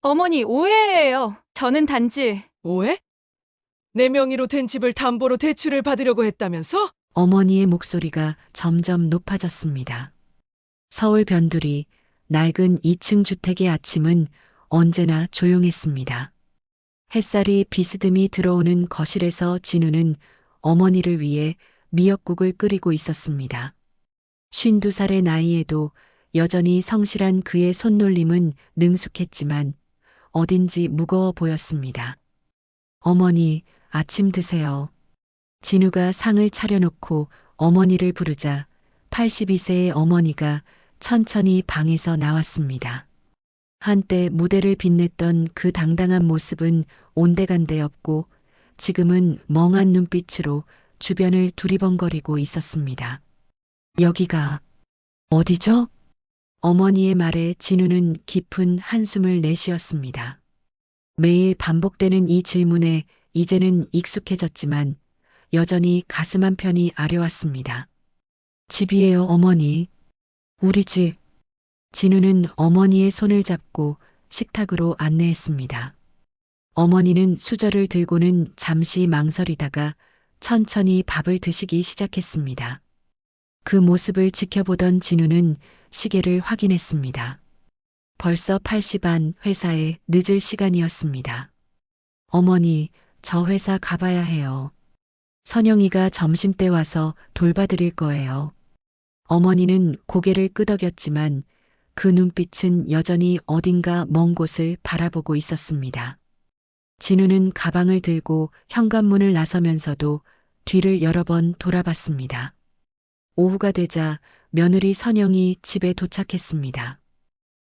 어머니, 오해예요. 저는 단지 오해? 내 명의로 된 집을 담보로 대출을 받으려고 했다면서? 어머니의 목소리가 점점 높아졌습니다. 서울 변두리 낡은 2층 주택의 아침은 언제나 조용했습니다. 햇살이 비스듬히 들어오는 거실에서 진우는 어머니를 위해 미역국을 끓이고 있었습니다. 52살의 나이에도 여전히 성실한 그의 손놀림은 능숙했지만 어딘지 무거워 보였습니다. 어머니, 아침 드세요. 진우가 상을 차려놓고 어머니를 부르자 82세의 어머니가 천천히 방에서 나왔습니다. 한때 무대를 빛냈던 그 당당한 모습은 온데간데 없고 지금은 멍한 눈빛으로 주변을 두리번거리고 있었습니다. 여기가 어디죠? 어머니의 말에 진우는 깊은 한숨을 내쉬었습니다. 매일 반복되는 이 질문에 이제는 익숙해졌지만 여전히 가슴 한편이 아려왔습니다. 집이에요, 어머니. 우리 집. 진우는 어머니의 손을 잡고 식탁으로 안내했습니다. 어머니는 수저를 들고는 잠시 망설이다가 천천히 밥을 드시기 시작했습니다. 그 모습을 지켜보던 진우는 시계를 확인했습니다. 벌써 8시 반 회사에 늦을 시간이었습니다. 어머니, 저 회사 가봐야 해요. 선영이가 점심때 와서 돌봐드릴 거예요. 어머니는 고개를 끄덕였지만 그 눈빛은 여전히 어딘가 먼 곳을 바라보고 있었습니다. 진우는 가방을 들고 현관문을 나서면서도 뒤를 여러 번 돌아봤습니다. 오후가 되자 며느리 선영이 집에 도착했습니다.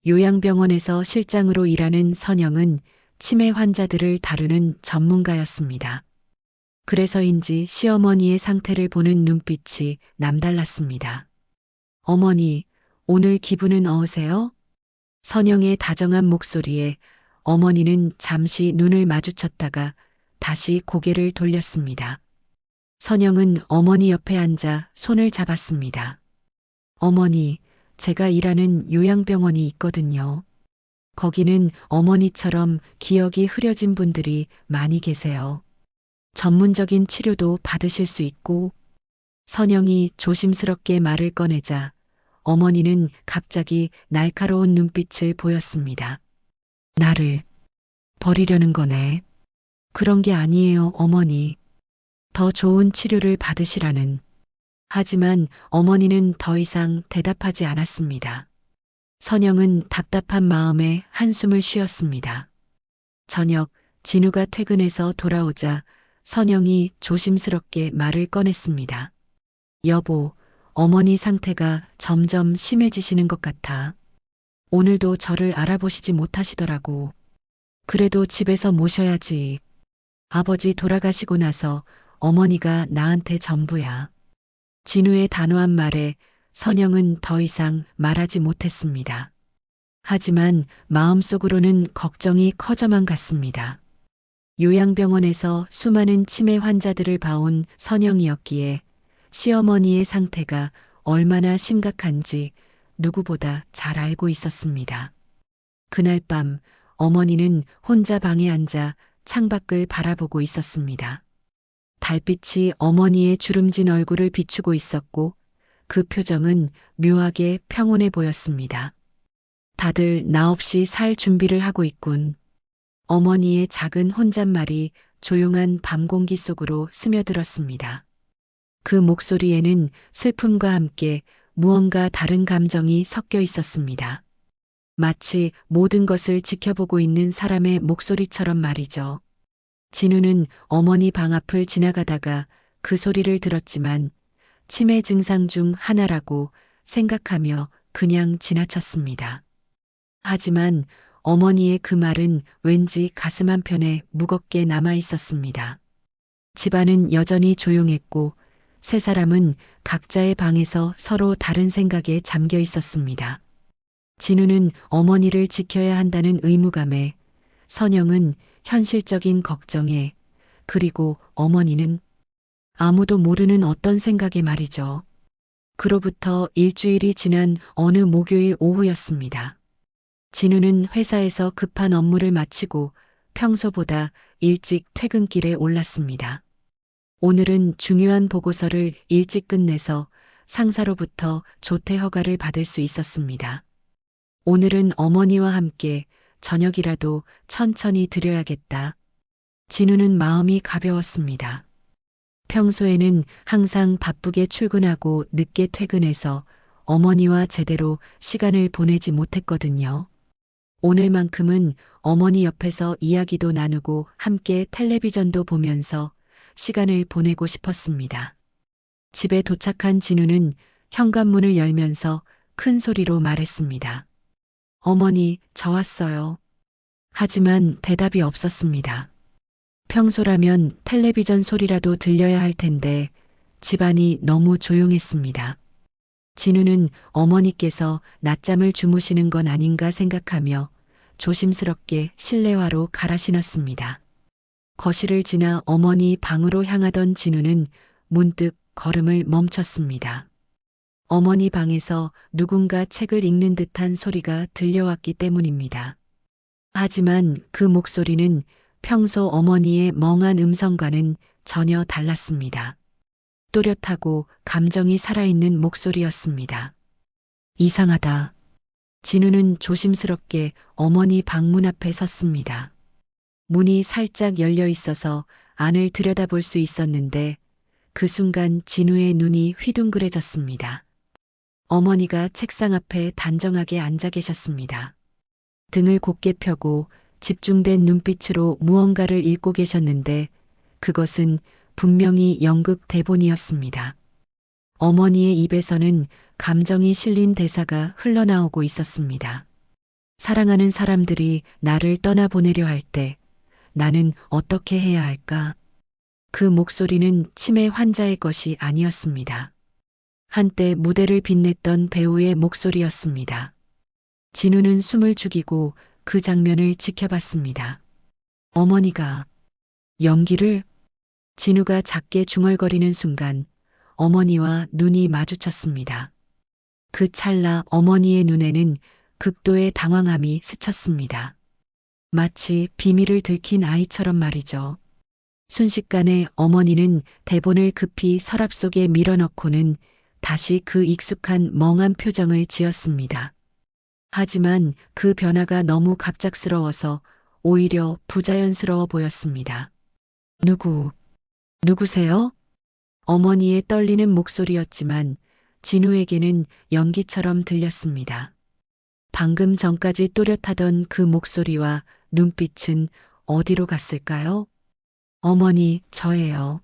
요양병원에서 실장으로 일하는 선영은 치매 환자들을 다루는 전문가였습니다. 그래서인지 시어머니의 상태를 보는 눈빛이 남달랐습니다. 어머니, 오늘 기분은 어으세요? 선영의 다정한 목소리에 어머니는 잠시 눈을 마주쳤다가 다시 고개를 돌렸습니다. 선영은 어머니 옆에 앉아 손을 잡았습니다. 어머니, 제가 일하는 요양병원이 있거든요. 거기는 어머니처럼 기억이 흐려진 분들이 많이 계세요. 전문적인 치료도 받으실 수 있고. 선영이 조심스럽게 말을 꺼내자 어머니는 갑자기 날카로운 눈빛을 보였습니다. 나를 버리려는 거네. 그런 게 아니에요, 어머니. 더 좋은 치료를 받으시라는. 하지만 어머니는 더 이상 대답하지 않았습니다. 선영은 답답한 마음에 한숨을 쉬었습니다. 저녁 진우가 퇴근해서 돌아오자 선영이 조심스럽게 말을 꺼냈습니다. 여보, 어머니 상태가 점점 심해지시는 것 같아. 오늘도 저를 알아보시지 못하시더라고. 그래도 집에서 모셔야지. 아버지 돌아가시고 나서 어머니가 나한테 전부야. 진우의 단호한 말에 선영은 더 이상 말하지 못했습니다. 하지만 마음속으로는 걱정이 커져만 갔습니다. 요양병원에서 수많은 치매 환자들을 봐온 선영이었기에 시어머니의 상태가 얼마나 심각한지 누구보다 잘 알고 있었습니다. 그날 밤 어머니는 혼자 방에 앉아 창밖을 바라보고 있었습니다. 달빛이 어머니의 주름진 얼굴을 비추고 있었고 그 표정은 묘하게 평온해 보였습니다. 다들 나 없이 살 준비를 하고 있군. 어머니의 작은 혼잣말이 조용한 밤 공기 속으로 스며들었습니다. 그 목소리에는 슬픔과 함께 무언가 다른 감정이 섞여 있었습니다. 마치 모든 것을 지켜보고 있는 사람의 목소리처럼 말이죠. 진우는 어머니 방 앞을 지나가다가 그 소리를 들었지만 치매 증상 중 하나라고 생각하며 그냥 지나쳤습니다. 하지만 어머니의 그 말은 왠지 가슴 한편에 무겁게 남아 있었습니다. 집안은 여전히 조용했고 세 사람은 각자의 방에서 서로 다른 생각에 잠겨 있었습니다. 진우는 어머니를 지켜야 한다는 의무감에, 선영은 현실적인 걱정에, 그리고 어머니는 아무도 모르는 어떤 생각에 말이죠. 그로부터 일주일이 지난 어느 목요일 오후였습니다. 진우는 회사에서 급한 업무를 마치고 평소보다 일찍 퇴근길에 올랐습니다. 오늘은 중요한 보고서를 일찍 끝내서 상사로부터 조퇴 허가를 받을 수 있었습니다. 오늘은 어머니와 함께 저녁이라도 천천히 드려야겠다. 진우는 마음이 가벼웠습니다. 평소에는 항상 바쁘게 출근하고 늦게 퇴근해서 어머니와 제대로 시간을 보내지 못했거든요. 오늘만큼은 어머니 옆에서 이야기도 나누고 함께 텔레비전도 보면서 시간을 보내고 싶었습니다. 집에 도착한 진우는 현관문을 열면서 큰 소리로 말했습니다. 어머니, 저 왔어요. 하지만 대답이 없었습니다. 평소라면 텔레비전 소리라도 들려야 할 텐데 집안이 너무 조용했습니다. 진우는 어머니께서 낮잠을 주무시는 건 아닌가 생각하며 조심스럽게 실내화로 갈아 신었습니다. 거실을 지나 어머니 방으로 향하던 진우는 문득 걸음을 멈췄습니다. 어머니 방에서 누군가 책을 읽는 듯한 소리가 들려왔기 때문입니다. 하지만 그 목소리는 평소 어머니의 멍한 음성과는 전혀 달랐습니다. 또렷하고 감정이 살아있는 목소리였습니다. 이상하다. 진우는 조심스럽게 어머니 방문 앞에 섰습니다. 문이 살짝 열려 있어서 안을 들여다볼 수 있었는데 그 순간 진우의 눈이 휘둥그레졌습니다. 어머니가 책상 앞에 단정하게 앉아 계셨습니다. 등을 곧게 펴고 집중된 눈빛으로 무언가를 읽고 계셨는데 그것은 분명히 연극 대본이었습니다. 어머니의 입에서는 감정이 실린 대사가 흘러나오고 있었습니다. 사랑하는 사람들이 나를 떠나보내려 할 때 나는 어떻게 해야 할까? 그 목소리는 치매 환자의 것이 아니었습니다. 한때 무대를 빛냈던 배우의 목소리였습니다. 진우는 숨을 죽이고 그 장면을 지켜봤습니다. 어머니가 연기를? 진우가 작게 중얼거리는 순간 어머니와 눈이 마주쳤습니다. 그 찰나 어머니의 눈에는 극도의 당황함이 스쳤습니다. 마치 비밀을 들킨 아이처럼 말이죠. 순식간에 어머니는 대본을 급히 서랍 속에 밀어넣고는 다시 그 익숙한 멍한 표정을 지었습니다. 하지만 그 변화가 너무 갑작스러워서 오히려 부자연스러워 보였습니다. 누구세요? 어머니의 떨리는 목소리였지만 진우에게는 연기처럼 들렸습니다. 방금 전까지 또렷하던 그 목소리와 눈빛은 어디로 갔을까요? 어머니, 저예요.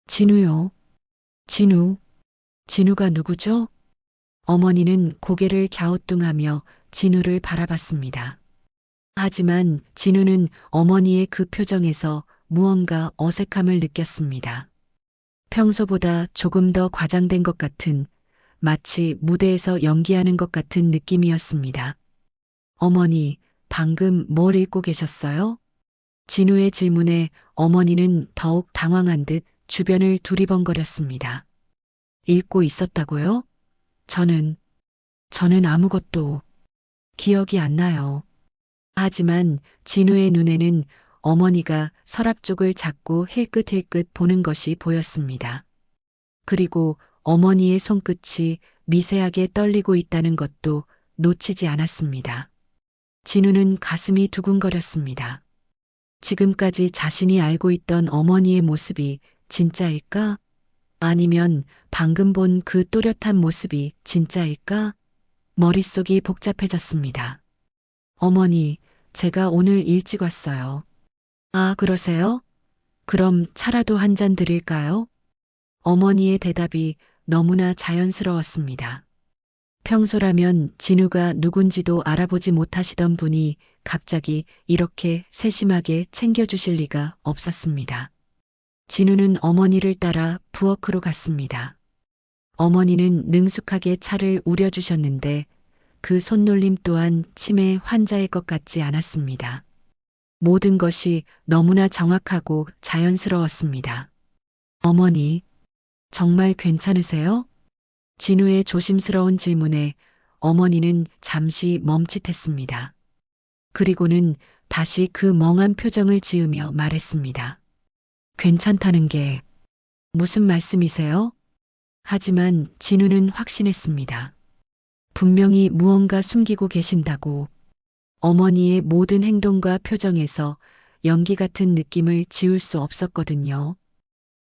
진우요. 진우가 누구죠? 어머니는 고개를 갸우뚱하며 진우를 바라봤습니다. 하지만 진우는 어머니의 그 표정에서 무언가 어색함을 느꼈습니다. 평소보다 조금 더 과장된 것 같은, 마치 무대에서 연기하는 것 같은 느낌이었습니다. 어머니, 방금 뭘 읽고 계셨어요? 진우의 질문에 어머니는 더욱 당황한 듯 주변을 두리번거렸습니다. 읽고 있었다고요? 저는 아무것도 기억이 안 나요. 하지만 진우의 눈에는 어머니가 서랍 쪽을 자꾸 힐끗힐끗 보는 것이 보였습니다. 그리고 어머니의 손끝이 미세하게 떨리고 있다는 것도 놓치지 않았습니다. 진우는 가슴이 두근거렸습니다. 지금까지 자신이 알고 있던 어머니의 모습이 진짜일까? 아니면 방금 본 그 또렷한 모습이 진짜일까? 머릿속이 복잡해졌습니다. 어머니, 제가 오늘 일찍 왔어요. 아, 그러세요? 그럼 차라도 한 잔 드릴까요? 어머니의 대답이 너무나 자연스러웠습니다. 평소라면 진우가 누군지도 알아보지 못하시던 분이 갑자기 이렇게 세심하게 챙겨주실 리가 없었습니다. 진우는 어머니를 따라 부엌으로 갔습니다. 어머니는 능숙하게 차를 우려주셨는데 그 손놀림 또한 치매 환자의 것 같지 않았습니다. 모든 것이 너무나 정확하고 자연스러웠습니다. 어머니, 정말 괜찮으세요? 진우의 조심스러운 질문에 어머니는 잠시 멈칫했습니다. 그리고는 다시 그 멍한 표정을 지으며 말했습니다. 괜찮다는 게 무슨 말씀이세요? 하지만 진우는 확신했습니다. 분명히 무언가 숨기고 계신다고. 어머니의 모든 행동과 표정에서 연기 같은 느낌을 지울 수 없었거든요.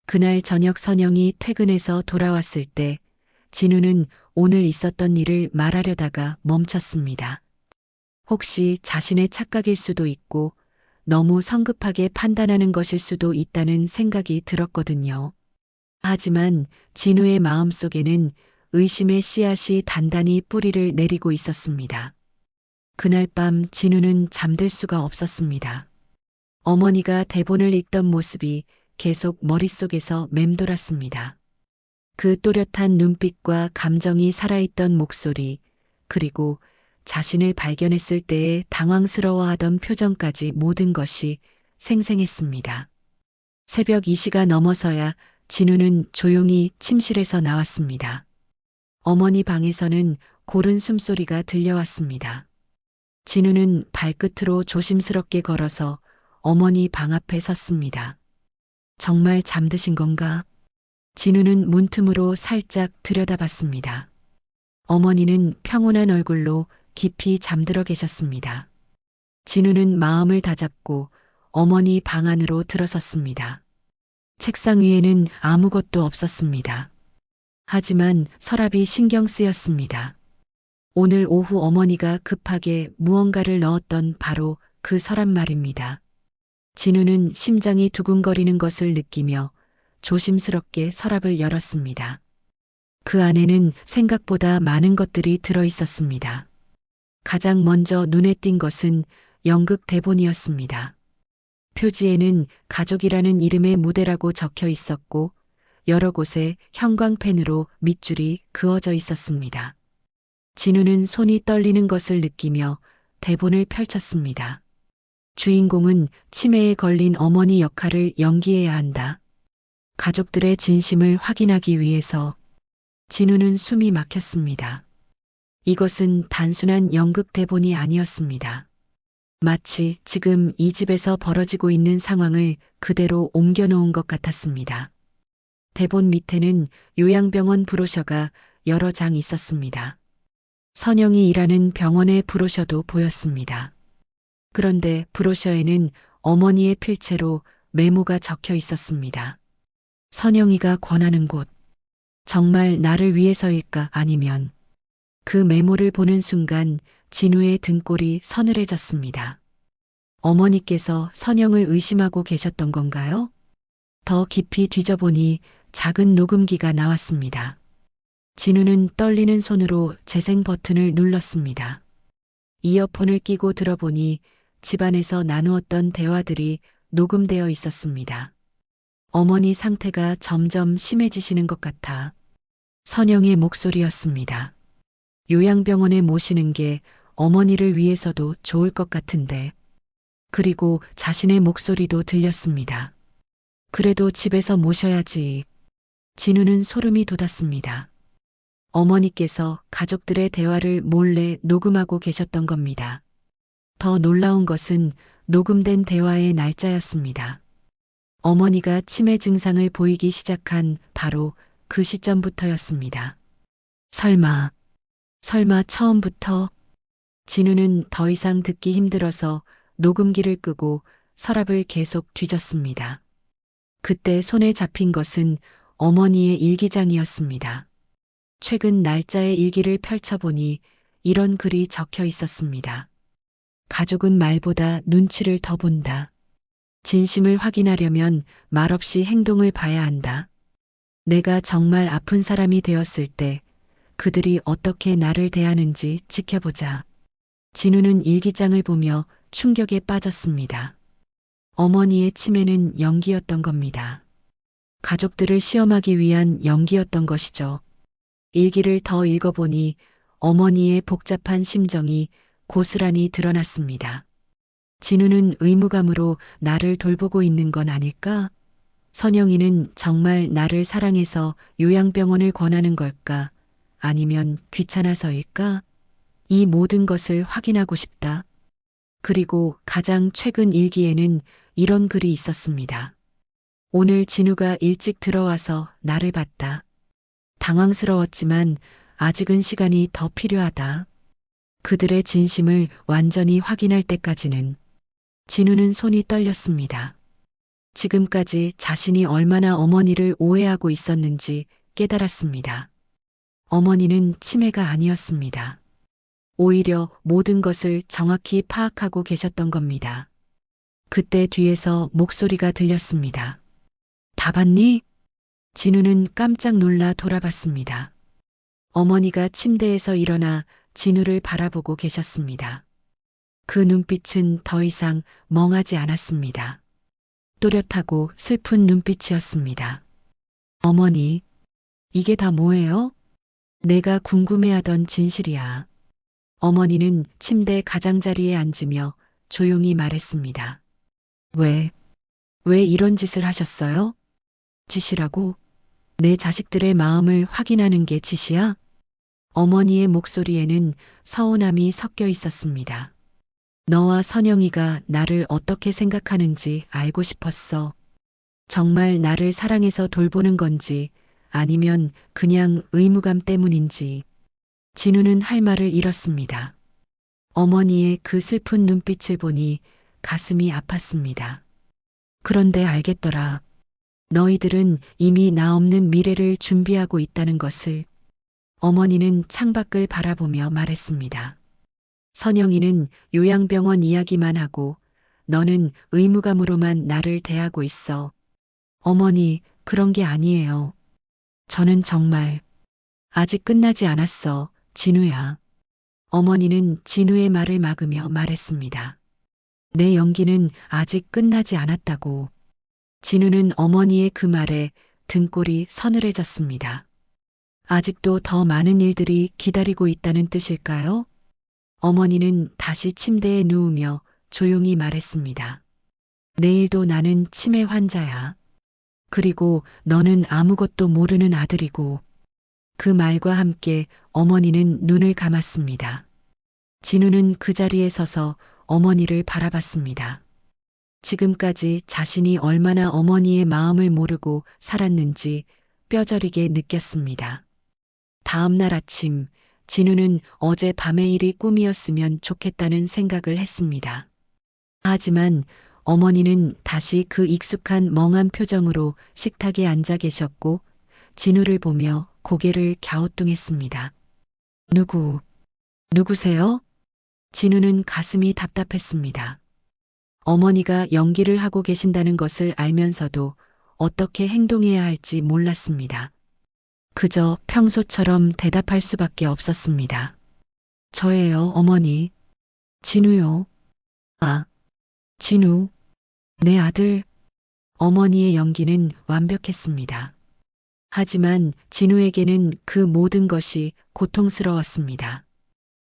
그날 저녁 선영이 퇴근해서 돌아왔을 때 진우는 오늘 있었던 일을 말하려다가 멈췄습니다. 혹시 자신의 착각일 수도 있고 너무 성급하게 판단하는 것일 수도 있다는 생각이 들었거든요. 하지만 진우의 마음속에는 의심의 씨앗이 단단히 뿌리를 내리고 있었습니다. 그날 밤 진우는 잠들 수가 없었습니다. 어머니가 대본을 읽던 모습이 계속 머릿속에서 맴돌았습니다. 그 또렷한 눈빛과 감정이 살아있던 목소리, 그리고 자신을 발견했을 때의 당황스러워하던 표정까지 모든 것이 생생했습니다. 새벽 2시가 넘어서야 진우는 조용히 침실에서 나왔습니다. 어머니 방에서는 고른 숨소리가 들려왔습니다. 진우는 발끝으로 조심스럽게 걸어서 어머니 방 앞에 섰습니다. 정말 잠드신 건가? 진우는 문틈으로 살짝 들여다봤습니다. 어머니는 평온한 얼굴로 깊이 잠들어 계셨습니다. 진우는 마음을 다잡고 어머니 방 안으로 들어섰습니다. 책상 위에는 아무것도 없었습니다. 하지만 서랍이 신경 쓰였습니다. 오늘 오후 어머니가 급하게 무언가를 넣었던 바로 그 서랍 말입니다. 진우는 심장이 두근거리는 것을 느끼며 조심스럽게 서랍을 열었습니다. 그 안에는 생각보다 많은 것들이 들어 있었습니다. 가장 먼저 눈에 띈 것은 연극 대본이었습니다. 표지에는 가족이라는 이름의 무대라고 적혀 있었고 여러 곳에 형광펜으로 밑줄이 그어져 있었습니다. 진우는 손이 떨리는 것을 느끼며 대본을 펼쳤습니다. 주인공은 치매에 걸린 어머니 역할을 연기해야 한다. 가족들의 진심을 확인하기 위해서. 진우는 숨이 막혔습니다. 이것은 단순한 연극 대본이 아니었습니다. 마치 지금 이 집에서 벌어지고 있는 상황을 그대로 옮겨놓은 것 같았습니다. 대본 밑에는 요양병원 브로셔가 여러 장 있었습니다. 선영이 일하는 병원의 브로셔도 보였습니다. 그런데 브로셔에는 어머니의 필체로 메모가 적혀 있었습니다. 선영이가 권하는 곳. 정말 나를 위해서일까 아니면. 그 메모를 보는 순간 진우의 등골이 서늘해졌습니다. 어머니께서 선영을 의심하고 계셨던 건가요? 더 깊이 뒤져보니 작은 녹음기가 나왔습니다. 진우는 떨리는 손으로 재생 버튼을 눌렀습니다. 이어폰을 끼고 들어보니 집안에서 나누었던 대화들이 녹음되어 있었습니다. 어머니 상태가 점점 심해지시는 것 같아. 선영의 목소리였습니다. 요양병원에 모시는 게 어머니를 위해서도 좋을 것 같은데. 그리고 자신의 목소리도 들렸습니다. 그래도 집에서 모셔야지. 진우는 소름이 돋았습니다. 어머니께서 가족들의 대화를 몰래 녹음하고 계셨던 겁니다. 더 놀라운 것은 녹음된 대화의 날짜였습니다. 어머니가 치매 증상을 보이기 시작한 바로 그 시점부터였습니다. 설마 처음부터? 진우는 더 이상 듣기 힘들어서 녹음기를 끄고 서랍을 계속 뒤졌습니다. 그때 손에 잡힌 것은 어머니의 일기장이었습니다. 최근 날짜의 일기를 펼쳐보니 이런 글이 적혀 있었습니다. 가족은 말보다 눈치를 더 본다. 진심을 확인하려면 말없이 행동을 봐야 한다. 내가 정말 아픈 사람이 되었을 때 그들이 어떻게 나를 대하는지 지켜보자. 진우는 일기장을 보며 충격에 빠졌습니다. 어머니의 치매는 연기였던 겁니다. 가족들을 시험하기 위한 연기였던 것이죠. 일기를 더 읽어보니 어머니의 복잡한 심정이 고스란히 드러났습니다. 진우는 의무감으로 나를 돌보고 있는 건 아닐까? 선영이는 정말 나를 사랑해서 요양병원을 권하는 걸까? 아니면 귀찮아서일까? 이 모든 것을 확인하고 싶다. 그리고 가장 최근 일기에는 이런 글이 있었습니다. 오늘 진우가 일찍 들어와서 나를 봤다. 당황스러웠지만 아직은 시간이 더 필요하다. 그들의 진심을 완전히 확인할 때까지는. 진우는 손이 떨렸습니다. 지금까지 자신이 얼마나 어머니를 오해하고 있었는지 깨달았습니다. 어머니는 치매가 아니었습니다. 오히려 모든 것을 정확히 파악하고 계셨던 겁니다. 그때 뒤에서 목소리가 들렸습니다. 다 봤니? 진우는 깜짝 놀라 돌아봤습니다. 어머니가 침대에서 일어나 진우를 바라보고 계셨습니다. 그 눈빛은 더 이상 멍하지 않았습니다. 또렷하고 슬픈 눈빛이었습니다. 어머니, 이게 다 뭐예요? 내가 궁금해하던 진실이야. 어머니는 침대 가장자리에 앉으며 조용히 말했습니다. 왜 이런 짓을 하셨어요? 짓이라고? 내 자식들의 마음을 확인하는 게 짓이야? 어머니의 목소리에는 서운함이 섞여 있었습니다. 너와 선영이가 나를 어떻게 생각하는지 알고 싶었어. 정말 나를 사랑해서 돌보는 건지 아니면 그냥 의무감 때문인지. 진우는 할 말을 잃었습니다. 어머니의 그 슬픈 눈빛을 보니 가슴이 아팠습니다. 그런데 알겠더라. 너희들은 이미 나 없는 미래를 준비하고 있다는 것을. 어머니는 창밖을 바라보며 말했습니다. 선영이는 요양병원 이야기만 하고 너는 의무감으로만 나를 대하고 있어. 어머니, 그런 게 아니에요. 저는 정말 아직 끝나지 않았어, 진우야. 어머니는 진우의 말을 막으며 말했습니다. 내 연기는 아직 끝나지 않았다고. 진우는 어머니의 그 말에 등골이 서늘해졌습니다. 아직도 더 많은 일들이 기다리고 있다는 뜻일까요? 어머니는 다시 침대에 누우며 조용히 말했습니다. 내일도 나는 치매 환자야. 그리고 너는 아무것도 모르는 아들이고. 그 말과 함께 어머니는 눈을 감았습니다. 진우는 그 자리에 서서 어머니를 바라봤습니다. 지금까지 자신이 얼마나 어머니의 마음을 모르고 살았는지 뼈저리게 느꼈습니다. 다음 날 아침, 진우는 어제 밤의 일이 꿈이었으면 좋겠다는 생각을 했습니다. 하지만 어머니는 다시 그 익숙한 멍한 표정으로 식탁에 앉아 계셨고 진우를 보며 고개를 갸우뚱했습니다. 누구세요? 진우는 가슴이 답답했습니다. 어머니가 연기를 하고 계신다는 것을 알면서도 어떻게 행동해야 할지 몰랐습니다. 그저 평소처럼 대답할 수밖에 없었습니다. 저예요, 어머니. 진우요. 아, 진우. 내 아들. 어머니의 연기는 완벽했습니다. 하지만 진우에게는 그 모든 것이 고통스러웠습니다.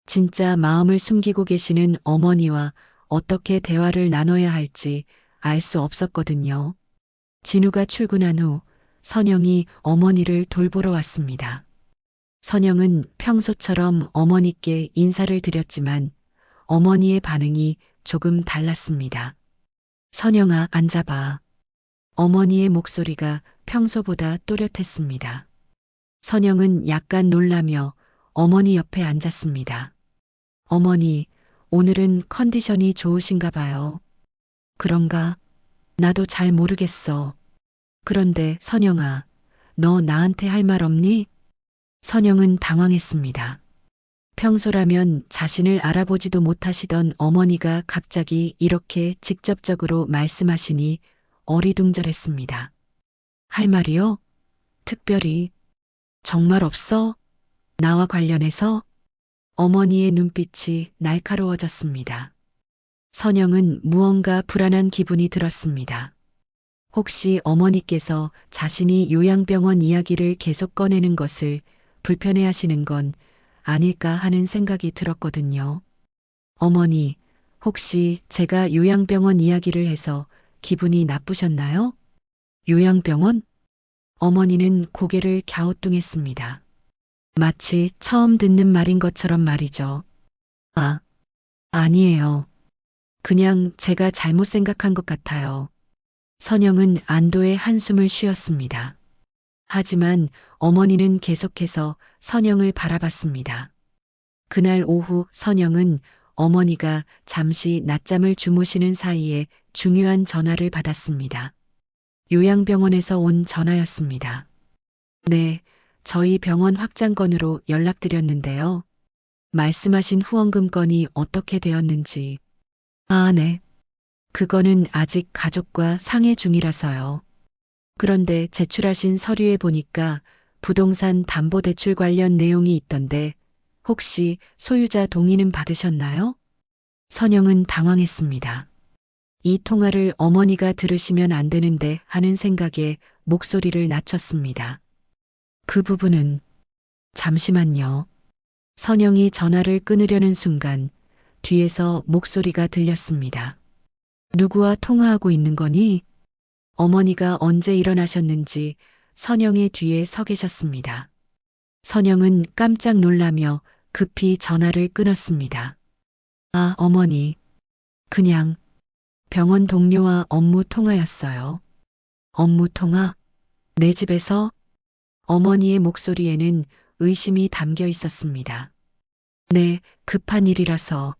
진짜 마음을 숨기고 계시는 어머니와 어떻게 대화를 나눠야 할지 알 수 없었거든요. 진우가 출근한 후 선영이 어머니를 돌보러 왔습니다. 선영은 평소처럼 어머니께 인사를 드렸지만 어머니의 반응이 조금 달랐습니다. 선영아, 앉아봐. 어머니의 목소리가 평소보다 또렷했습니다. 선영은 약간 놀라며 어머니 옆에 앉았습니다. 어머니, 오늘은 컨디션이 좋으신가 봐요. 그런가? 나도 잘 모르겠어. 그런데 선영아, 너 나한테 할 말 없니? 선영은 당황했습니다. 평소라면 자신을 알아보지도 못하시던 어머니가 갑자기 이렇게 직접적으로 말씀하시니 어리둥절했습니다. 할 말이요? 특별히. 정말 없어? 나와 관련해서? 어머니의 눈빛이 날카로워졌습니다. 선영은 무언가 불안한 기분이 들었습니다. 혹시 어머니께서 자신이 요양병원 이야기를 계속 꺼내는 것을 불편해하시는 건 아닐까 하는 생각이 들었거든요. 어머니, 혹시 제가 요양병원 이야기를 해서 기분이 나쁘셨나요? 요양병원? 어머니는 고개를 갸우뚱했습니다. 마치 처음 듣는 말인 것처럼 말이죠. 아니에요. 그냥 제가 잘못 생각한 것 같아요. 선영은 안도의 한숨을 쉬었습니다. 하지만 어머니는 계속해서 선영을 바라봤습니다. 그날 오후 선영은 어머니가 잠시 낮잠을 주무시는 사이에 중요한 전화를 받았습니다. 요양병원에서 온 전화였습니다. 네, 저희 병원 확장건으로 연락드렸는데요. 말씀하신 후원금 건이 어떻게 되었는지. 아, 네. 그거는 아직 가족과 상의 중이라서요. 그런데 제출하신 서류에 보니까 부동산 담보대출 관련 내용이 있던데 혹시 소유자 동의는 받으셨나요? 선영은 당황했습니다. 이 통화를 어머니가 들으시면 안 되는데 하는 생각에 목소리를 낮췄습니다. 그 부분은 잠시만요. 선영이 전화를 끊으려는 순간 뒤에서 목소리가 들렸습니다. 누구와 통화하고 있는 거니? 어머니가 언제 일어나셨는지 선영의 뒤에 서 계셨습니다. 선영은 깜짝 놀라며 급히 전화를 끊었습니다. 아, 어머니. 그냥 병원 동료와 업무 통화였어요. 업무 통화? 내 집에서? 어머니의 목소리에는 의심이 담겨 있었습니다. 네, 급한 일이라서.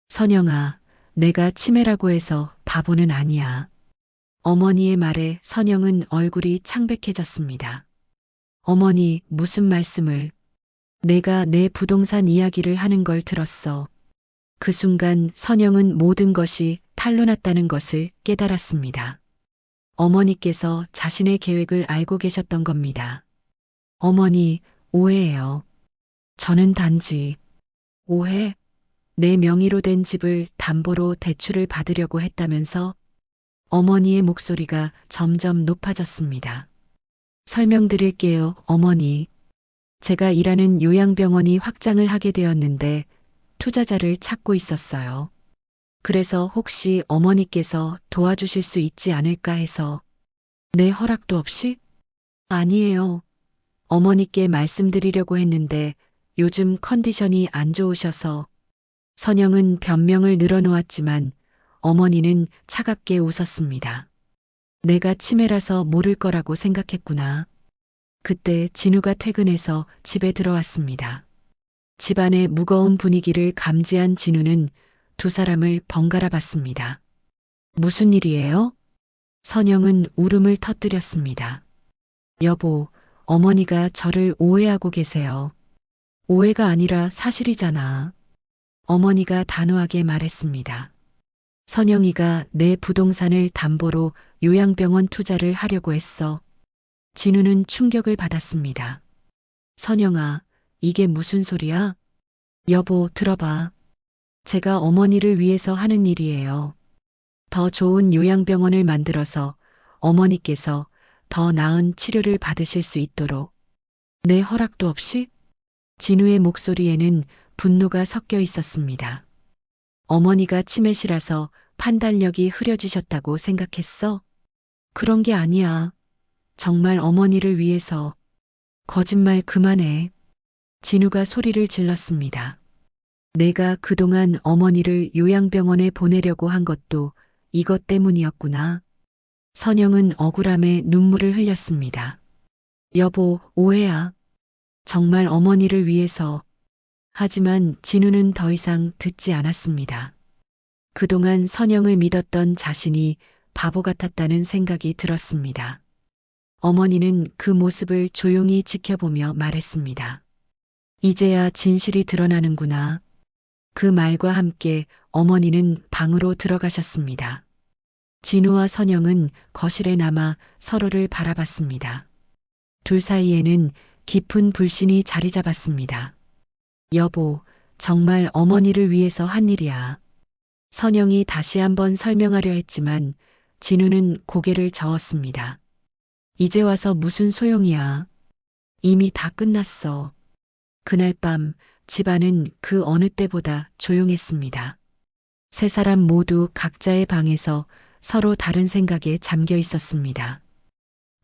선영아, 내가 치매라고 해서 바보는 아니야. 어머니의 말에 선영은 얼굴이 창백해졌습니다. 어머니, 무슨 말씀을? 내가 내 부동산 이야기를 하는 걸 들었어. 그 순간 선영은 모든 것이 탄로났다는 것을 깨달았습니다. 어머니께서 자신의 계획을 알고 계셨던 겁니다. 어머니, 오해예요. 저는 단지 오해? 내 명의로 된 집을 담보로 대출을 받으려고 했다면서? 어머니의 목소리가 점점 높아졌습니다. 설명드릴게요, 어머니. 제가 일하는 요양병원이 확장을 하게 되었는데 투자자를 찾고 있었어요. 그래서 혹시 어머니께서 도와주실 수 있지 않을까 해서. 내 허락도 없이? 아니에요. 어머니께 말씀드리려고 했는데 요즘 컨디션이 안 좋으셔서. 선영은 변명을 늘어놓았지만 어머니는 차갑게 웃었습니다. 내가 치매라서 모를 거라고 생각했구나. 그때 진우가 퇴근해서 집에 들어왔습니다. 집안의 무거운 분위기를 감지한 진우는 두 사람을 번갈아 봤습니다. 무슨 일이에요? 선영은 울음을 터뜨렸습니다. 여보, 어머니가 저를 오해하고 계세요. 오해가 아니라 사실이잖아. 어머니가 단호하게 말했습니다. 선영이가 내 부동산을 담보로 요양병원 투자를 하려고 했어. 진우는 충격을 받았습니다. 선영아, 이게 무슨 소리야? 여보, 들어봐. 제가 어머니를 위해서 하는 일이에요. 더 좋은 요양병원을 만들어서 어머니께서 더 나은 치료를 받으실 수 있도록. 내 허락도 없이? 진우의 목소리에는 분노가 섞여 있었습니다. 어머니가 치매시라서 판단력이 흐려지셨다고 생각했어? 그런 게 아니야. 정말 어머니를 위해서. 거짓말 그만해. 진우가 소리를 질렀습니다. 내가 그동안 어머니를 요양병원에 보내려고 한 것도 이것 때문이었구나. 선영은 억울함에 눈물을 흘렸습니다. 여보, 오해야. 정말 어머니를 위해서. 하지만 진우는 더 이상 듣지 않았습니다. 그동안 선영을 믿었던 자신이 바보 같았다는 생각이 들었습니다. 어머니는 그 모습을 조용히 지켜보며 말했습니다. 이제야 진실이 드러나는구나. 그 말과 함께 어머니는 방으로 들어가셨습니다. 진우와 선영은 거실에 남아 서로를 바라봤습니다. 둘 사이에는 깊은 불신이 자리 잡았습니다. 여보, 정말 어머니를 위해서 한 일이야. 선영이 다시 한번 설명하려 했지만 진우는 고개를 저었습니다. 이제 와서 무슨 소용이야. 이미 다 끝났어. 그날 밤 집안은 그 어느 때보다 조용했습니다. 세 사람 모두 각자의 방에서 서로 다른 생각에 잠겨 있었습니다.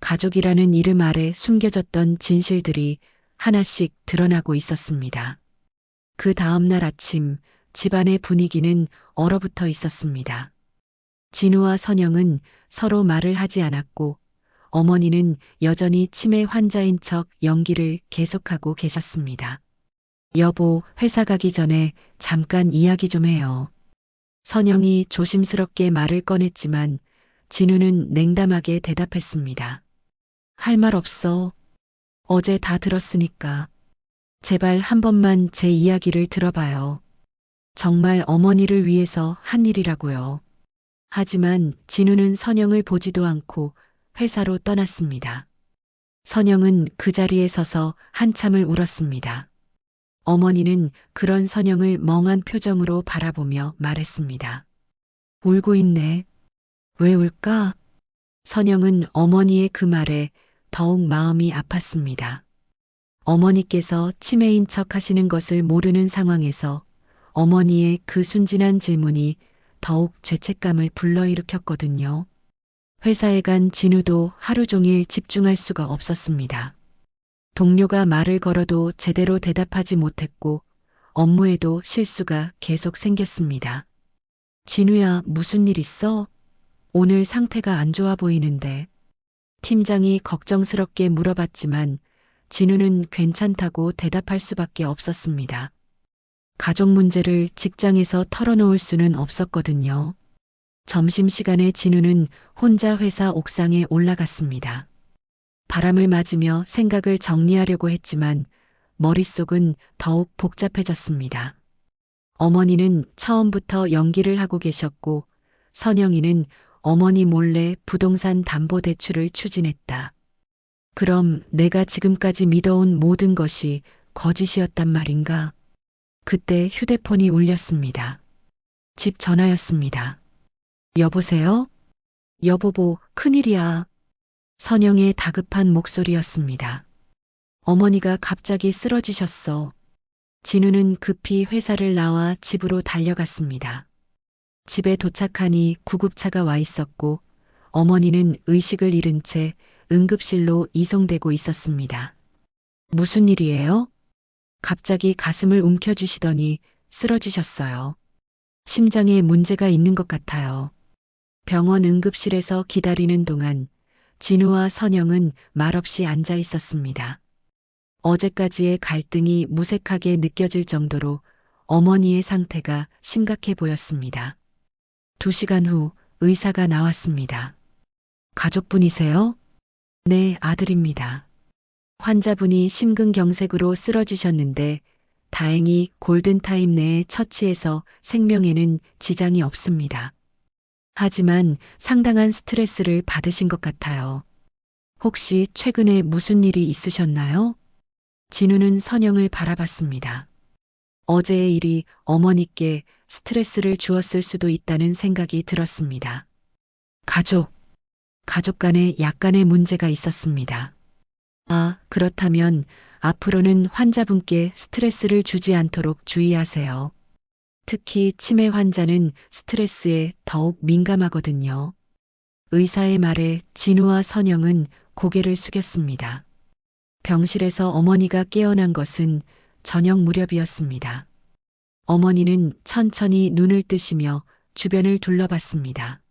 가족이라는 이름 아래 숨겨졌던 진실들이 하나씩 드러나고 있었습니다. 그 다음 날 아침 집안의 분위기는 얼어붙어 있었습니다. 진우와 선영은 서로 말을 하지 않았고 어머니는 여전히 치매 환자인 척 연기를 계속하고 계셨습니다. 여보, 회사 가기 전에 잠깐 이야기 좀 해요. 선영이 조심스럽게 말을 꺼냈지만 진우는 냉담하게 대답했습니다. 할 말 없어. 어제 다 들었으니까. 제발 한 번만 제 이야기를 들어봐요. 정말 어머니를 위해서 한 일이라고요. 하지만 진우는 선영을 보지도 않고 회사로 떠났습니다. 선영은 그 자리에 서서 한참을 울었습니다. 어머니는 그런 선영을 멍한 표정으로 바라보며 말했습니다. 울고 있네. 왜 울까? 선영은 어머니의 그 말에 더욱 마음이 아팠습니다. 어머니께서 치매인 척 하시는 것을 모르는 상황에서 어머니의 그 순진한 질문이 더욱 죄책감을 불러일으켰거든요. 회사에 간 진우도 하루 종일 집중할 수가 없었습니다. 동료가 말을 걸어도 제대로 대답하지 못했고 업무에도 실수가 계속 생겼습니다. 진우야, 무슨 일 있어? 오늘 상태가 안 좋아 보이는데. 팀장이 걱정스럽게 물어봤지만 진우는 괜찮다고 대답할 수밖에 없었습니다. 가족 문제를 직장에서 털어놓을 수는 없었거든요. 점심시간에 진우는 혼자 회사 옥상에 올라갔습니다. 바람을 맞으며 생각을 정리하려고 했지만 머릿속은 더욱 복잡해졌습니다. 어머니는 처음부터 연기를 하고 계셨고 선영이는 어머니 몰래 부동산 담보대출을 추진했다. 그럼 내가 지금까지 믿어온 모든 것이 거짓이었단 말인가? 그때 휴대폰이 울렸습니다. 집 전화였습니다. 여보세요? 여보보, 큰일이야. 선영의 다급한 목소리였습니다. 어머니가 갑자기 쓰러지셨어. 진우는 급히 회사를 나와 집으로 달려갔습니다. 집에 도착하니 구급차가 와 있었고 어머니는 의식을 잃은 채 응급실로 이송되고 있었습니다. 무슨 일이에요? 갑자기 가슴을 움켜쥐시더니 쓰러지셨어요. 심장에 문제가 있는 것 같아요. 병원 응급실에서 기다리는 동안 진우와 선영은 말없이 앉아 있었습니다. 어제까지의 갈등이 무색하게 느껴질 정도로 어머니의 상태가 심각해 보였습니다. 2시간 후 의사가 나왔습니다. 가족분이세요? 네, 아들입니다. 환자분이 심근경색으로 쓰러지셨는데 다행히 골든타임 내에 처치해서 생명에는 지장이 없습니다. 하지만 상당한 스트레스를 받으신 것 같아요. 혹시 최근에 무슨 일이 있으셨나요? 진우는 선영을 바라봤습니다. 어제의 일이 어머니께 스트레스를 주었을 수도 있다는 생각이 들었습니다. 가족 간에 약간의 문제가 있었습니다. 아, 그렇다면 앞으로는 환자분께 스트레스를 주지 않도록 주의하세요. 특히 치매 환자는 스트레스에 더욱 민감하거든요. 의사의 말에 진우와 선영은 고개를 숙였습니다. 병실에서 어머니가 깨어난 것은 저녁 무렵이었습니다. 어머니는 천천히 눈을 뜨시며 주변을 둘러봤습니다.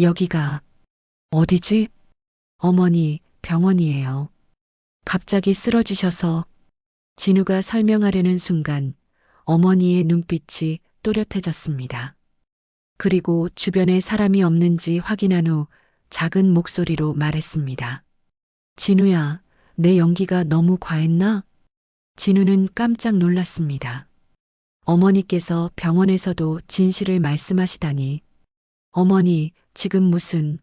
여기가 어디지? 어머니, 병원이에요. 갑자기 쓰러지셔서. 진우가 설명하려는 순간 어머니의 눈빛이 또렷해졌습니다. 그리고 주변에 사람이 없는지 확인한 후 작은 목소리로 말했습니다. 진우야, 내 연기가 너무 과했나? 진우는 깜짝 놀랐습니다. 어머니께서 병원에서도 진실을 말씀하시다니. 어머니, 지금 무슨...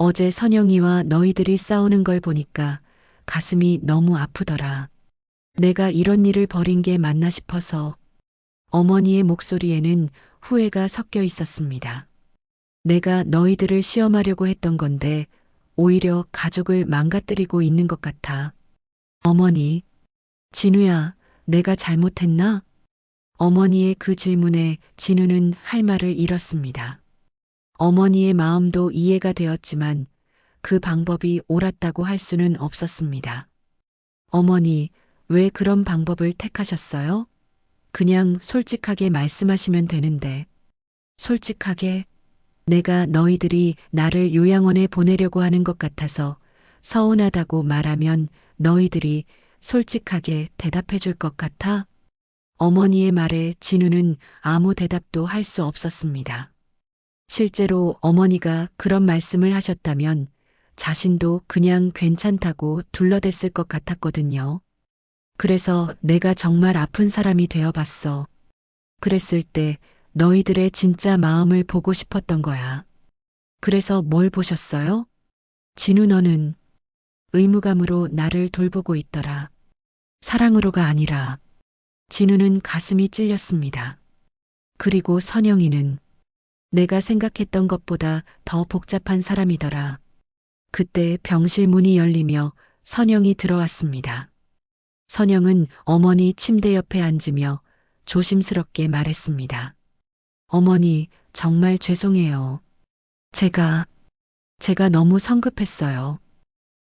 어제 선영이와 너희들이 싸우는 걸 보니까 가슴이 너무 아프더라. 내가 이런 일을 벌인 게 맞나 싶어서. 어머니의 목소리에는 후회가 섞여 있었습니다. 내가 너희들을 시험하려고 했던 건데 오히려 가족을 망가뜨리고 있는 것 같아. 어머니, 진우야, 내가 잘못했나? 어머니의 그 질문에 진우는 할 말을 잃었습니다. 어머니의 마음도 이해가 되었지만 그 방법이 옳았다고 할 수는 없었습니다. 어머니, 왜 그런 방법을 택하셨어요? 그냥 솔직하게 말씀하시면 되는데. 솔직하게 내가 너희들이 나를 요양원에 보내려고 하는 것 같아서 서운하다고 말하면 너희들이 솔직하게 대답해 줄 것 같아? 어머니의 말에 진우는 아무 대답도 할 수 없었습니다. 실제로 어머니가 그런 말씀을 하셨다면 자신도 그냥 괜찮다고 둘러댔을 것 같았거든요. 그래서 내가 정말 아픈 사람이 되어 봤어. 그랬을 때 너희들의 진짜 마음을 보고 싶었던 거야. 그래서 뭘 보셨어요? 진우 너는 의무감으로 나를 돌보고 있더라. 사랑으로가 아니라. 진우는 가슴이 찔렸습니다. 그리고 선영이는 내가 생각했던 것보다 더 복잡한 사람이더라. 그때 병실 문이 열리며 선영이 들어왔습니다. 선영은 어머니 침대 옆에 앉으며 조심스럽게 말했습니다. 어머니, 정말 죄송해요. 제가 너무 성급했어요.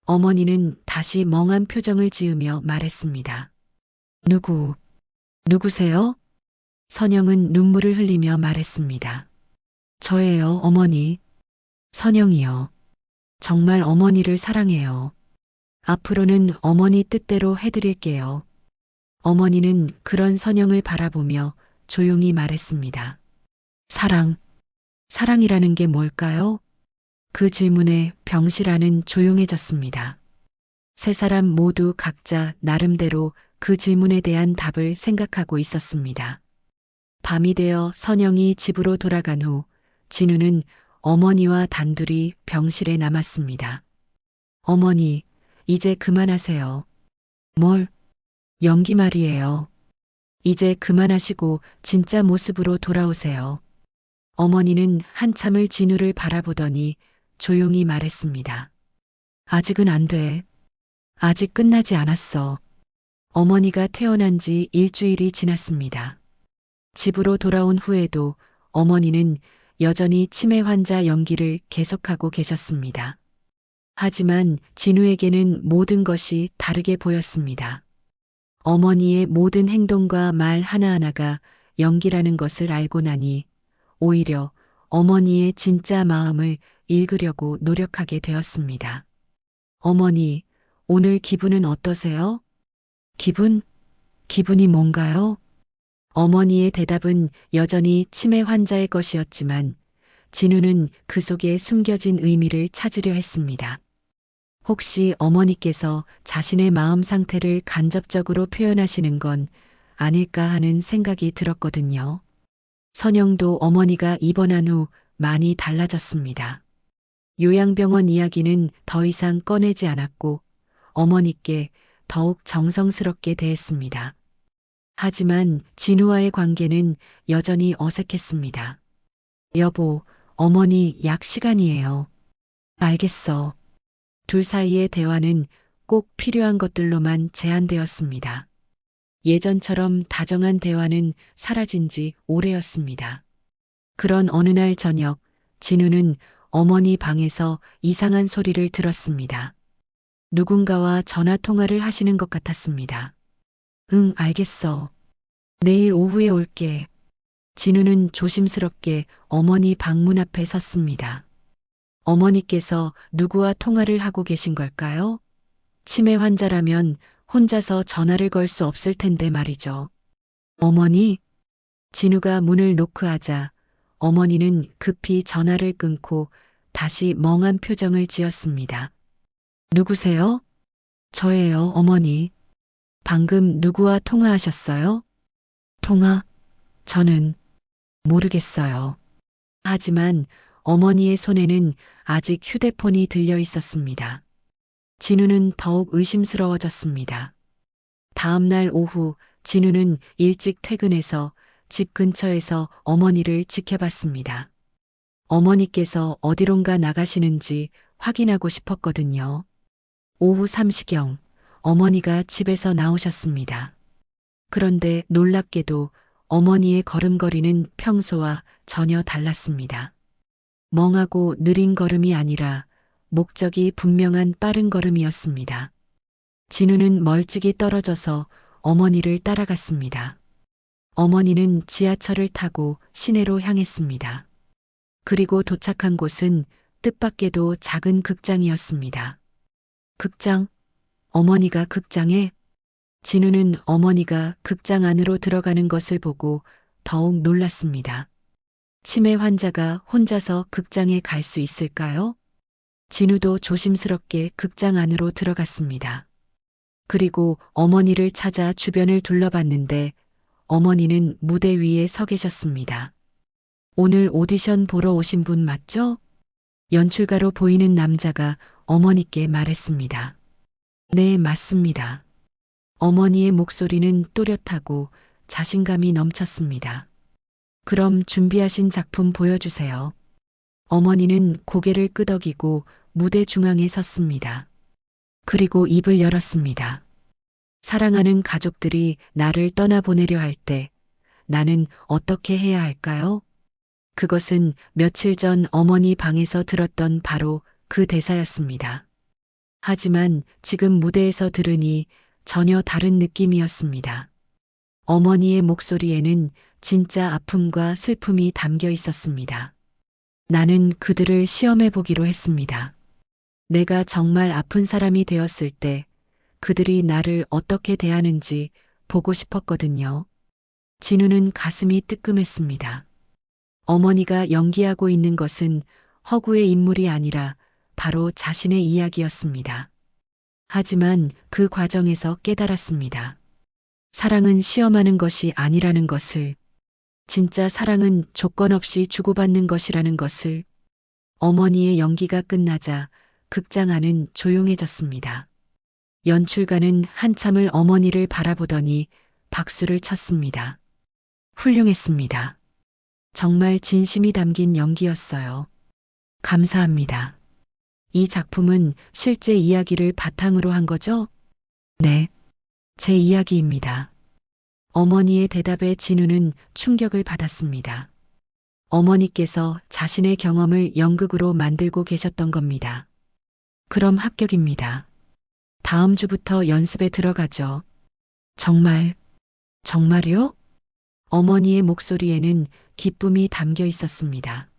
어머니는 다시 멍한 표정을 지으며 말했습니다. 누구세요? 선영은 눈물을 흘리며 말했습니다. 저예요, 어머니. 선영이요. 정말 어머니를 사랑해요. 앞으로는 어머니 뜻대로 해드릴게요. 어머니는 그런 선영을 바라보며 조용히 말했습니다. 사랑이라는 게 뭘까요? 그 질문에 병실 안은 조용해졌습니다. 세 사람 모두 각자 나름대로 그 질문에 대한 답을 생각하고 있었습니다. 밤이 되어 선영이 집으로 돌아간 후 진우는 어머니와 단둘이 병실에 남았습니다. 어머니, 이제 그만하세요. 뭘? 연기 말이에요. 이제 그만하시고 진짜 모습으로 돌아오세요. 어머니는 한참을 진우를 바라보더니 조용히 말했습니다. 아직은 안 돼. 아직 끝나지 않았어. 어머니가 태어난 지 일주일이 지났습니다. 집으로 돌아온 후에도 어머니는 여전히 치매 환자 연기를 계속하고 계셨습니다. 하지만 진우에게는 모든 것이 다르게 보였습니다. 어머니의 모든 행동과 말 하나하나가 연기라는 것을 알고 나니 오히려 어머니의 진짜 마음을 읽으려고 노력하게 되었습니다. 어머니, 오늘 기분은 어떠세요? 기분이 뭔가요? 어머니의 대답은 여전히 치매 환자의 것이었지만 진우는 그 속에 숨겨진 의미를 찾으려 했습니다. 혹시 어머니께서 자신의 마음 상태를 간접적으로 표현하시는 건 아닐까 하는 생각이 들었거든요. 선영도 어머니가 입원한 후 많이 달라졌습니다. 요양병원 이야기는 더 이상 꺼내지 않았고 어머니께 더욱 정성스럽게 대했습니다. 하지만 진우와의 관계는 여전히 어색했습니다. 여보, 어머니 약 시간이에요. 알겠어. 둘 사이의 대화는 꼭 필요한 것들로만 제한되었습니다. 예전처럼 다정한 대화는 사라진 지 오래였습니다. 그런 어느 날 저녁, 진우는 어머니 방에서 이상한 소리를 들었습니다. 누군가와 전화 통화를 하시는 것 같았습니다. 응, 알겠어. 내일 오후에 올게. 진우는 조심스럽게 어머니 방문 앞에 섰습니다. 어머니께서 누구와 통화를 하고 계신 걸까요? 치매 환자라면 혼자서 전화를 걸 수 없을 텐데 말이죠. 어머니? 진우가 문을 노크하자 어머니는 급히 전화를 끊고 다시 멍한 표정을 지었습니다. 누구세요? 저예요, 어머니. 방금 누구와 통화하셨어요? 저는 모르겠어요. 하지만 어머니의 손에는 아직 휴대폰이 들려 있었습니다. 진우는 더욱 의심스러워졌습니다. 다음 날 오후 진우는 일찍 퇴근해서 집 근처에서 어머니를 지켜봤습니다. 어머니께서 어디론가 나가시는지 확인하고 싶었거든요. 오후 3시경 어머니가 집에서 나오셨습니다. 그런데 놀랍게도 어머니의 걸음걸이는 평소와 전혀 달랐습니다. 멍하고 느린 걸음이 아니라 목적이 분명한 빠른 걸음이었습니다. 진우는 멀찍이 떨어져서 어머니를 따라갔습니다. 어머니는 지하철을 타고 시내로 향했습니다. 그리고 도착한 곳은 뜻밖에도 작은 극장이었습니다. 극장? 어머니가 극장에? 진우는 어머니가 극장 안으로 들어가는 것을 보고 더욱 놀랐습니다. 치매 환자가 혼자서 극장에 갈 수 있을까요? 진우도 조심스럽게 극장 안으로 들어갔습니다. 그리고 어머니를 찾아 주변을 둘러봤는데 어머니는 무대 위에 서 계셨습니다. 오늘 오디션 보러 오신 분 맞죠? 연출가로 보이는 남자가 어머니께 말했습니다. 네, 맞습니다. 어머니의 목소리는 또렷하고 자신감이 넘쳤습니다. 그럼 준비하신 작품 보여주세요. 어머니는 고개를 끄덕이고 무대 중앙에 섰습니다. 그리고 입을 열었습니다. 사랑하는 가족들이 나를 떠나보내려 할 때 나는 어떻게 해야 할까요? 그것은 며칠 전 어머니 방에서 들었던 바로 그 대사였습니다. 하지만 지금 무대에서 들으니 전혀 다른 느낌이었습니다. 어머니의 목소리에는 진짜 아픔과 슬픔이 담겨 있었습니다. 나는 그들을 시험해 보기로 했습니다. 내가 정말 아픈 사람이 되었을 때 그들이 나를 어떻게 대하는지 보고 싶었거든요. 진우는 가슴이 뜨끔했습니다. 어머니가 연기하고 있는 것은 허구의 인물이 아니라 바로 자신의 이야기였습니다. 하지만 그 과정에서 깨달았습니다. 사랑은 시험하는 것이 아니라는 것을, 진짜 사랑은 조건 없이 주고받는 것이라는 것을. 어머니의 연기가 끝나자 극장 안은 조용해졌습니다. 연출가는 한참을 어머니를 바라보더니 박수를 쳤습니다. 훌륭했습니다. 정말 진심이 담긴 연기였어요. 감사합니다. 이 작품은 실제 이야기를 바탕으로 한 거죠? 네, 제 이야기입니다. 어머니의 대답에 진우는 충격을 받았습니다. 어머니께서 자신의 경험을 연극으로 만들고 계셨던 겁니다. 그럼 합격입니다. 다음 주부터 연습에 들어가죠. 정말요? 어머니의 목소리에는 기쁨이 담겨 있었습니다.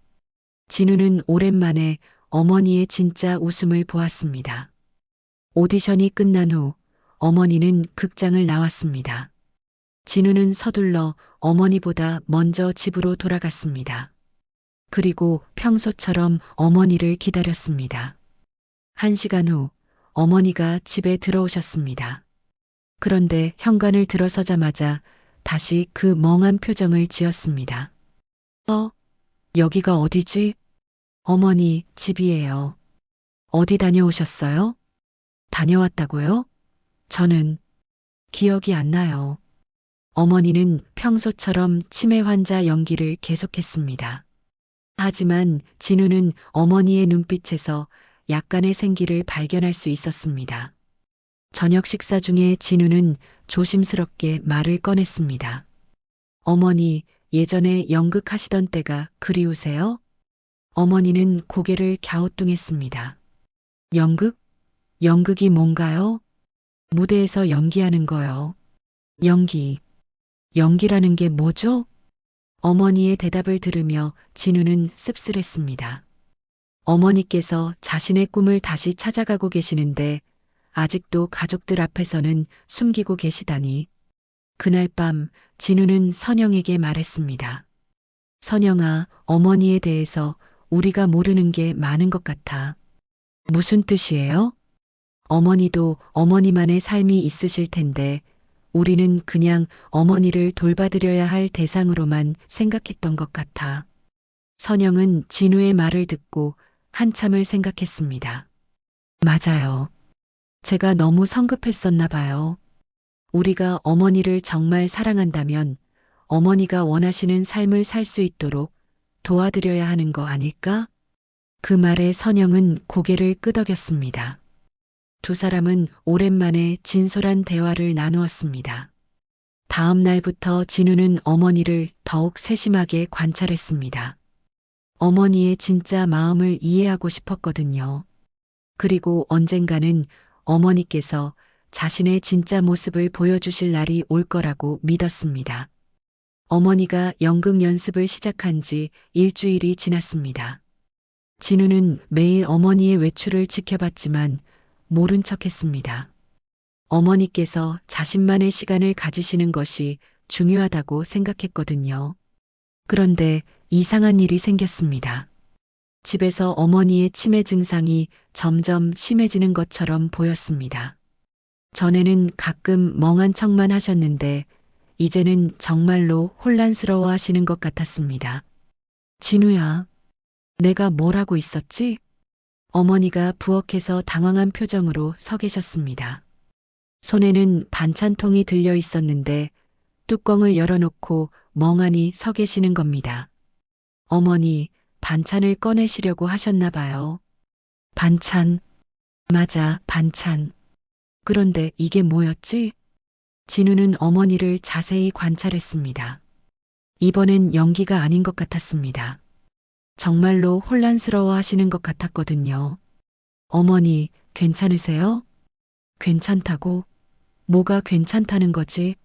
진우는 오랜만에 어머니의 진짜 웃음을 보았습니다. 오디션이 끝난 후 어머니는 극장을 나왔습니다. 진우는 서둘러 어머니보다 먼저 집으로 돌아갔습니다. 그리고 평소처럼 어머니를 기다렸습니다. 1시간 후 어머니가 집에 들어오셨습니다. 그런데 현관을 들어서자마자 다시 그 멍한 표정을 지었습니다. 여기가 어디지? 어머니, 집이에요. 어디 다녀오셨어요? 다녀왔다고요? 저는 기억이 안 나요. 어머니는 평소처럼 치매 환자 연기를 계속했습니다. 하지만 진우는 어머니의 눈빛에서 약간의 생기를 발견할 수 있었습니다. 저녁 식사 중에 진우는 조심스럽게 말을 꺼냈습니다. 어머니, 예전에 연극하시던 때가 그리우세요? 어머니는 고개를 갸우뚱했습니다. 연극? 연극이 뭔가요? 무대에서 연기하는 거요. 연기라는 게 뭐죠? 어머니의 대답을 들으며 진우는 씁쓸했습니다. 어머니께서 자신의 꿈을 다시 찾아가고 계시는데 아직도 가족들 앞에서는 숨기고 계시다니. 그날 밤 진우는 선영에게 말했습니다. 선영아, 어머니에 대해서 우리가 모르는 게 많은 것 같아. 무슨 뜻이에요? 어머니도 어머니만의 삶이 있으실 텐데 우리는 그냥 어머니를 돌봐드려야 할 대상으로만 생각했던 것 같아. 선영은 진우의 말을 듣고 한참을 생각했습니다. 맞아요. 제가 너무 성급했었나 봐요. 우리가 어머니를 정말 사랑한다면 어머니가 원하시는 삶을 살 수 있도록 도와드려야 하는 거 아닐까? 그 말에 선영은 고개를 끄덕였습니다. 두 사람은 오랜만에 진솔한 대화를 나누었습니다. 다음 날부터 진우는 어머니를 더욱 세심하게 관찰했습니다. 어머니의 진짜 마음을 이해하고 싶었거든요. 그리고 언젠가는 어머니께서 자신의 진짜 모습을 보여주실 날이 올 거라고 믿었습니다. 어머니가 연극 연습을 시작한 지 일주일이 지났습니다. 진우는 매일 어머니의 외출을 지켜봤지만 모른 척했습니다. 어머니께서 자신만의 시간을 가지시는 것이 중요하다고 생각했거든요. 그런데 이상한 일이 생겼습니다. 집에서 어머니의 치매 증상이 점점 심해지는 것처럼 보였습니다. 전에는 가끔 멍한 척만 하셨는데 이제는 정말로 혼란스러워 하시는 것 같았습니다. 진우야, 내가 뭘 하고 있었지? 어머니가 부엌에서 당황한 표정으로 서 계셨습니다. 손에는 반찬통이 들려 있었는데 뚜껑을 열어놓고 멍하니 서 계시는 겁니다. 어머니, 반찬을 꺼내시려고 하셨나 봐요. 반찬. 맞아, 반찬. 그런데 이게 뭐였지? 진우는 어머니를 자세히 관찰했습니다. 이번엔 연기가 아닌 것 같았습니다. 정말로 혼란스러워 하시는 것 같았거든요. 어머니, 괜찮으세요? 괜찮다고? 뭐가 괜찮다는 거지?